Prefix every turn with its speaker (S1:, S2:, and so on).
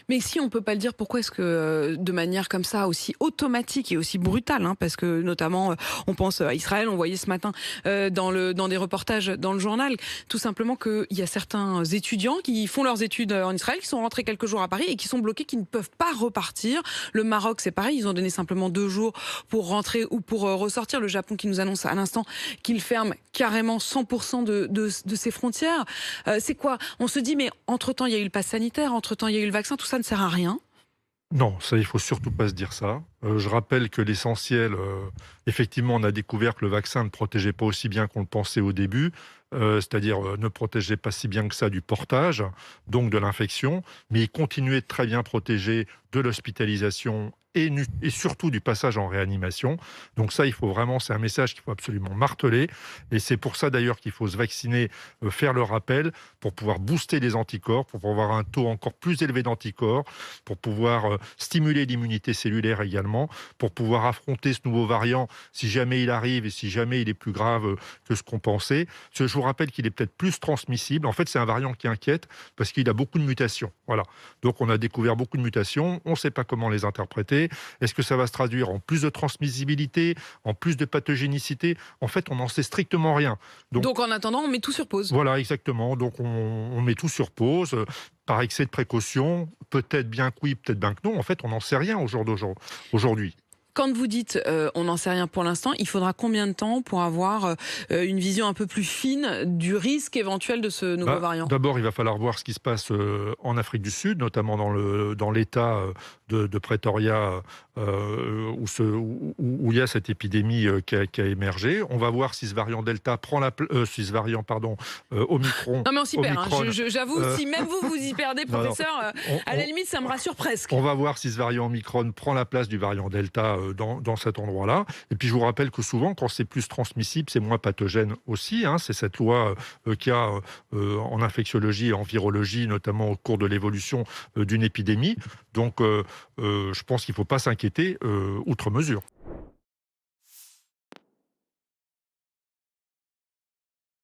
S1: Mais si on peut pas le dire, pourquoi est-ce que de manière comme ça, aussi automatique et aussi brutale, hein, parce que notamment on pense à Israël, on voyait ce matin dans des reportages dans le journal, tout simplement qu'il y a certains étudiants qui font leurs études en Israël, qui sont rentrés quelques jours à Paris et qui sont bloqués, qui ne peuvent pas repartir. Le Maroc, c'est pareil, ils ont donné simplement 2 jours pour rentrer ou pour ressortir. Le Japon qui nous annonce à l'instant qu'il ferme carrément 100% de ses frontières. C'est quoi? On se dit, mais entre-temps, il y a eu le pass sanitaire, entre-temps, il y a eu le vaccin, tout ça ne sert à rien.
S2: Non, ça, il faut surtout pas se dire ça. Je rappelle que l'essentiel, effectivement, on a découvert que le vaccin ne protégeait pas aussi bien qu'on le pensait au début, c'est-à-dire ne protégeait pas si bien que ça du portage, donc de l'infection, mais il continuait de très bien protéger de l'hospitalisation et surtout du passage en réanimation. Donc ça, il faut vraiment, c'est un message qu'il faut absolument marteler. Et c'est pour ça d'ailleurs qu'il faut se vacciner, faire le rappel, pour pouvoir booster les anticorps, pour avoir un taux encore plus élevé d'anticorps, pour pouvoir stimuler l'immunité cellulaire également, pour pouvoir affronter ce nouveau variant si jamais il arrive et si jamais il est plus grave que ce qu'on pensait. Je vous rappelle qu'il est peut-être plus transmissible. En fait, c'est un variant qui inquiète parce qu'il a beaucoup de mutations. Voilà. Donc, on a découvert beaucoup de mutations. On ne sait pas comment les interpréter. Est-ce que ça va se traduire en plus de transmissibilité, en plus de pathogénicité? En fait, on n'en sait strictement rien.
S1: Donc en attendant, on met tout sur pause.
S2: Voilà, exactement. Donc, on met tout sur pause. Par excès de précaution, peut-être bien que oui, peut-être bien que non. En fait, on n'en sait rien aujourd'hui.
S1: Quand vous dites on n'en sait rien pour l'instant, il faudra combien de temps pour avoir une vision un peu plus fine du risque éventuel de ce nouveau variant?
S2: D'abord, il va falloir voir ce qui se passe en Afrique du Sud, notamment dans l'État de Pretoria, où il y a cette épidémie qui a émergé. On va voir si ce variant Delta prend si ce variant, pardon, Omicron.
S1: Non mais on s'y perd, hein.
S2: Omicron,
S1: J'avoue, si même vous y perdez,
S2: non, non.
S1: professeur, à la limite, ça me rassure presque.
S2: On va voir si ce variant Omicron prend la place du variant Delta dans cet endroit-là. Et puis, je vous rappelle que souvent, quand c'est plus transmissible, c'est moins pathogène aussi, hein. C'est cette loi qu'il y a en infectiologie et en virologie, notamment au cours de l'évolution d'une épidémie. Donc, je pense qu'il ne faut pas s'inquiéter outre mesure.